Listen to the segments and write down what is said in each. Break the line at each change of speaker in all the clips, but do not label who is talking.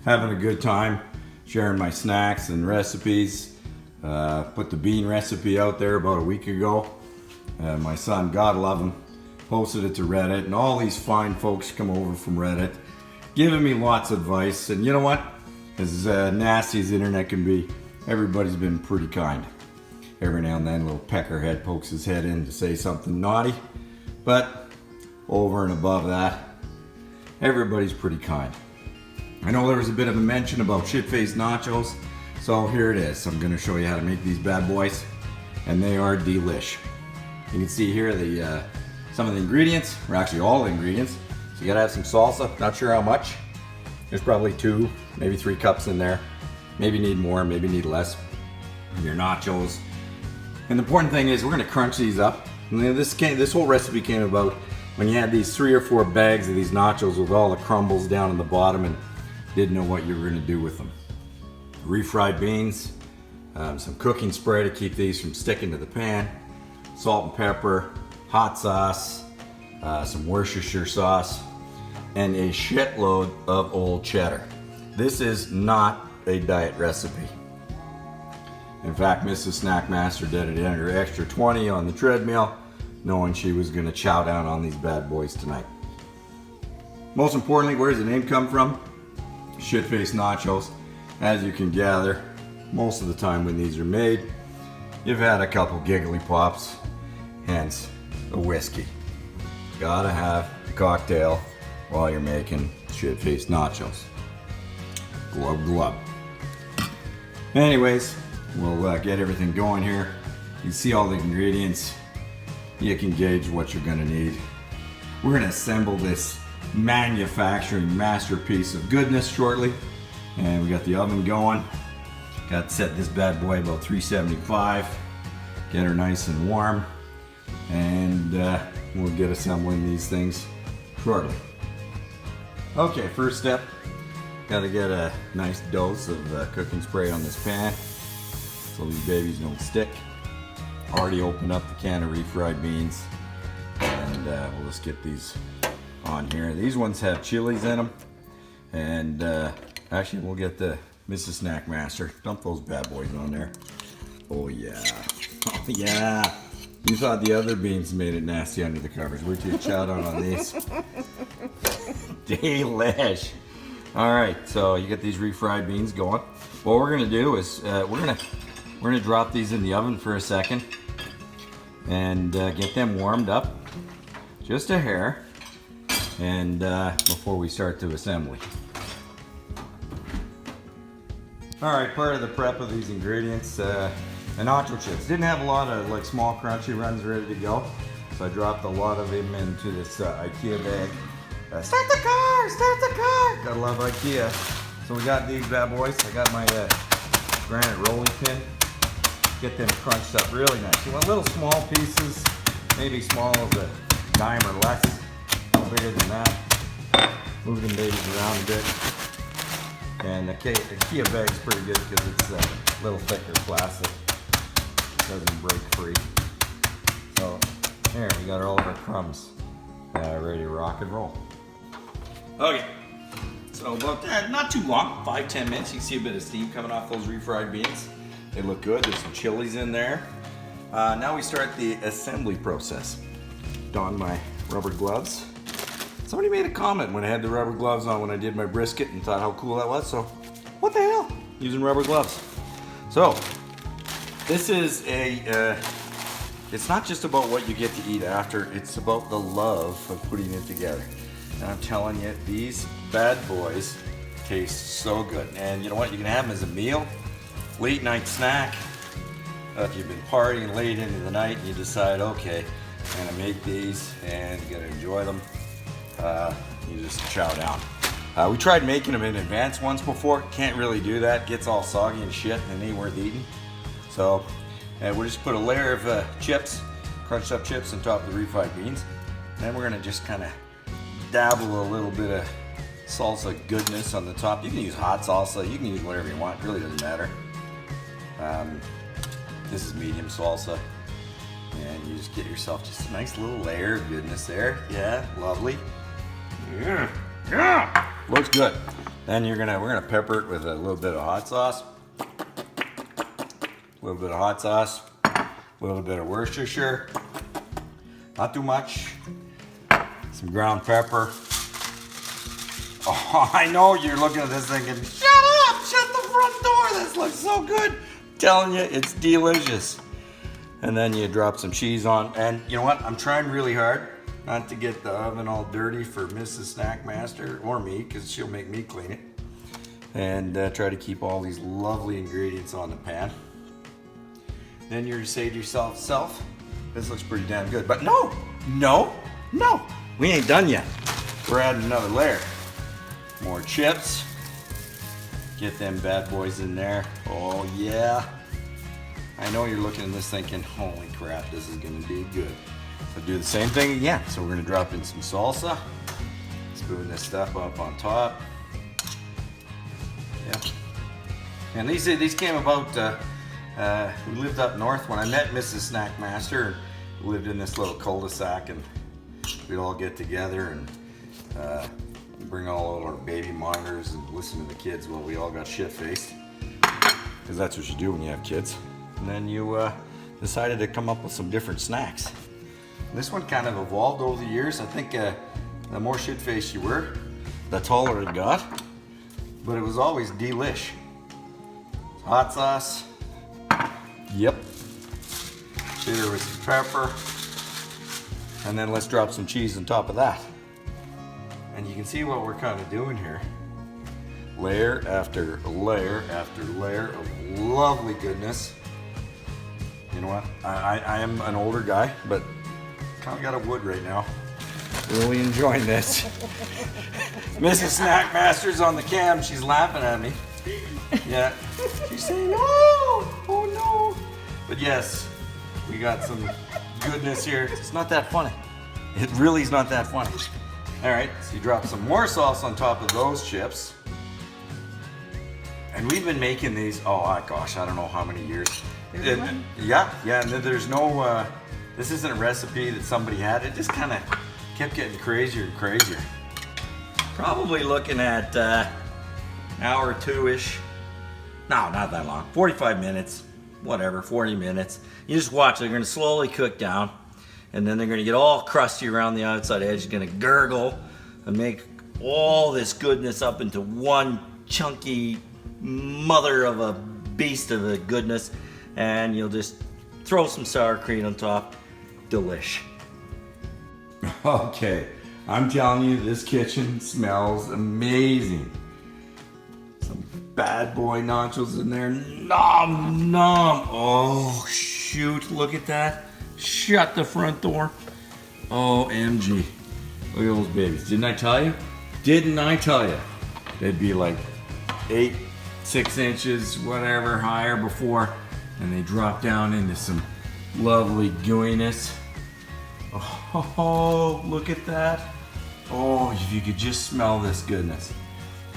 having a good time sharing my snacks and recipes. Put the bean recipe out there about a week ago. My son, God love him, posted it to Reddit, and all these fine folks come over from Reddit giving me lots of advice. And you know what? As nasty as the internet can be, everybody's been pretty kind. Every now and then a little peckerhead pokes his head in to say something naughty, but over and above that, everybody's pretty kind. I know there was a bit of a mention about Shitfaced nachos, so here it is. I'm going to show you how to make these bad boys, and they are delish. You can see here some of the ingredients, or actually all the ingredients. So you got to have some salsa, not sure how much. There's probably 2, maybe 3 cups in there. Maybe need more, maybe need less. Your nachos. And the important thing is we're going to crunch these up. And this whole recipe came about when you had these 3 or 4 bags of these nachos with all the crumbles down in the bottom and didn't know what you were going to do with them. Refried beans, some cooking spray to keep these from sticking to the pan, salt and pepper, hot sauce, some Worcestershire sauce, and a shitload of old cheddar. This is not a diet recipe. In fact, Mrs. Snackmaster did it in her extra 20 on the treadmill, knowing she was going to chow down on these bad boys tonight. Most importantly, where does the name come from? Shitfaced nachos. As you can gather, most of the time when these are made, you've had a couple giggly pops, hence a whiskey. Gotta have a cocktail while you're making shit-faced nachos. Glub glub. Anyways, we'll get everything going here. You see all the ingredients. You can gauge what you're gonna need. We're gonna assemble this manufacturing masterpiece of goodness shortly. And we got the oven going. Got to set this bad boy about 375. Get her nice and warm. And we'll get assembling these things shortly. Okay, first step. Got to get a nice dose of cooking spray on this pan so these babies don't stick. Already opened up the can of refried beans. And we'll just get these on here. These ones have chilies in them. And actually, we'll get the Mrs. Snackmaster. Dump those bad boys on there. Oh yeah. Oh yeah. You thought the other beans made it nasty under the covers. We're too chow down on these. Delish. Alright, so you get these refried beans going. What we're gonna do is we're gonna drop these in the oven for a second and get them warmed up. Just a hair. And before we start the assembly. Alright, part of the prep of these ingredients, the nacho chips. Didn't have a lot of like small crunchy runs ready to go, so I dropped a lot of them into this IKEA bag. Start the car! Start the car! Gotta love IKEA. So we got these bad boys. I got my granite rolling pin. Get them crunched up really nice. You want little small pieces, maybe small as a dime or less. No bigger than that. Move them babies around a bit. And the IKEA bag's pretty good because it's a little thicker plastic. Doesn't break free. So there, we got all of our crumbs ready to rock and roll. Okay, so about that, not too long, 5-10 minutes. You can see a bit of steam coming off those refried beans. They look good. There's some chilies in there. Now we start the assembly process. Don my rubber gloves. Somebody made a comment when I had the rubber gloves on when I did my brisket and thought how cool that was. So, what the hell? Using rubber gloves. So, this is it's not just about what you get to eat after, it's about the love of putting it together. And I'm telling you, these bad boys taste so good. And you know what? You can have them as a meal, late night snack. If you've been partying late into the night and you decide, okay, I'm gonna make these and you're gonna enjoy them. You just chow down. We tried making them in advance once before. Can't really do that. Gets all soggy and shit and ain't worth eating. So we'll just put a layer of chips, crunched up chips on top of the refried beans. And then we're gonna just kind of dabble a little bit of salsa goodness on the top. You can use hot salsa. You can use whatever you want. It really doesn't matter. This is medium salsa. And you just get yourself just a nice little layer of goodness there. Yeah, lovely. Yeah, looks good. Then we're gonna pepper it with a little bit of hot sauce. A little bit of hot sauce. A little bit of Worcestershire. Not too much. Some ground pepper. Oh, I know you're looking at this thinking, shut up! Shut the front door! This looks so good! I'm telling you, it's delicious. And then you drop some cheese on. And you know what? I'm trying really hard not to get the oven all dirty for Mrs. Snackmaster, or me, because she'll make me clean it. And try to keep all these lovely ingredients on the pan. Then you're to say to yourself, this looks pretty damn good. But no, we ain't done yet. We're adding another layer. More chips. Get them bad boys in there. Oh yeah. I know you're looking at this thinking, holy crap, this is gonna be good. So do the same thing again. So we're gonna drop in some salsa. Spoon this stuff up on top. Yeah. And these came about, we lived up north when I met Mrs. Snackmaster. We lived in this little cul-de-sac and we'd all get together and bring all of our baby monitors and listen to the kids while we all got shit-faced. Because that's what you do when you have kids. And then you decided to come up with some different snacks. And this one kind of evolved over the years. I think the more shit-faced you were, the taller it got. But it was always delish. Hot sauce. Yep. Cheddar with some pepper. And then let's drop some cheese on top of that. And you can see what we're kind of doing here. Layer after layer after layer of lovely goodness. You know what? I am an older guy, but kind of got a wood right now. Really enjoying this. Mrs. Snackmaster's on the cam. She's laughing at me. Yeah. She's saying, oh no. But yes, we got some goodness here. It's not that funny. It really is not that funny. All right, so you drop some more sauce on top of those chips. And we've been making these, oh gosh, I don't know how many years. Yeah, and then there's no, this isn't a recipe that somebody had. It just kind of kept getting crazier and crazier. Probably looking at an hour or two-ish. No, not that long. 45 minutes, whatever, 40 minutes. You just watch, they're gonna slowly cook down. And then they're gonna get all crusty around the outside edge. It's gonna gurgle and make all this goodness up into one chunky mother of a beast of a goodness. And you'll just throw some sour cream on top. Delish. Okay, I'm telling you, this kitchen smells amazing. Some bad boy nachos in there. Nom nom. Oh shoot, look at that. Shut the front door. OMG. Look at those babies. Didn't I tell you? Didn't I tell you? They'd be like 6 inches, whatever, higher before, and they drop down into some lovely gooiness. Oh, look at that. Oh, if you could just smell this goodness.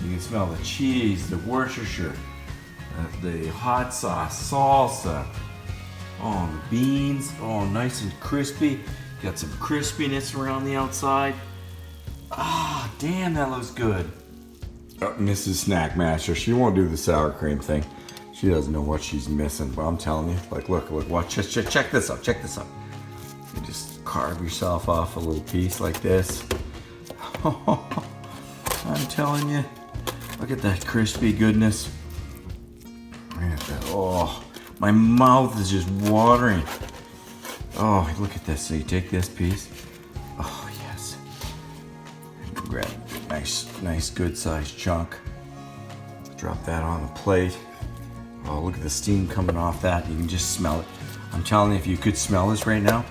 You can smell the cheese, the Worcestershire, the hot sauce, salsa. Oh, the beans, oh, nice and crispy. Got some crispiness around the outside. Ah, damn, that looks good. Mrs. Snackmaster, she won't do the sour cream thing. She doesn't know what she's missing, but I'm telling you, like, look, watch, check this out, check this out. You just carve yourself off a little piece like this. I'm telling you, look at that crispy goodness. Look at that, oh. My mouth is just watering. Oh, look at this. So you take this piece. Oh, yes. And grab a nice good sized chunk. Drop that on the plate. Oh, look at the steam coming off that. You can just smell it. I'm telling you, if you could smell this right now,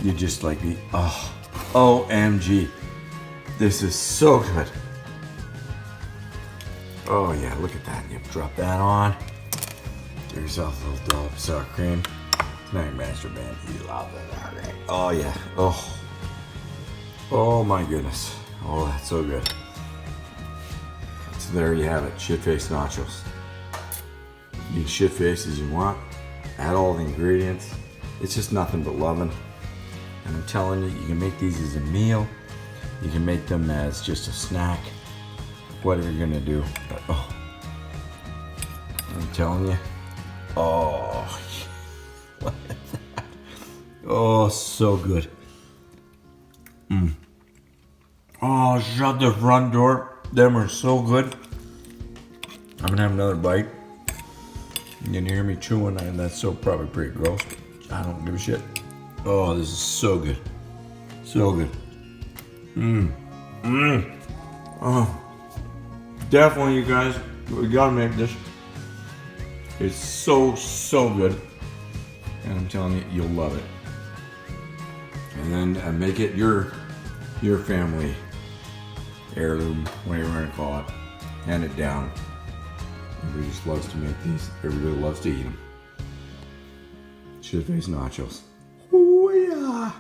you'd just like be, oh, OMG. This is so good. Oh yeah, look at that. You drop that on. Give yourself a little dollop of sour cream. Snackmaster, man, you love that sour cream. Oh yeah, oh my goodness. Oh, that's so good. So there you have it, shit-faced nachos. You can shit-face as you want. Add all the ingredients. It's just nothing but loving. And I'm telling you, you can make these as a meal. You can make them as just a snack. what you're gonna do. But, oh, I'm telling you. Oh, what is that? Oh, so good. Oh, shut the front door. Them are so good. I'm gonna have another bite. You can hear me chewing, and that's so probably pretty gross. I don't give a shit. Oh, this is so good. So good. Oh, definitely, you guys, we gotta make this. It's so good, and I'm telling you, you'll love it. And then make it your family heirloom, whatever you want to call it. Hand it down. Everybody just loves to make these. Everybody loves to eat them. Shitfaced nachos. Oh yeah.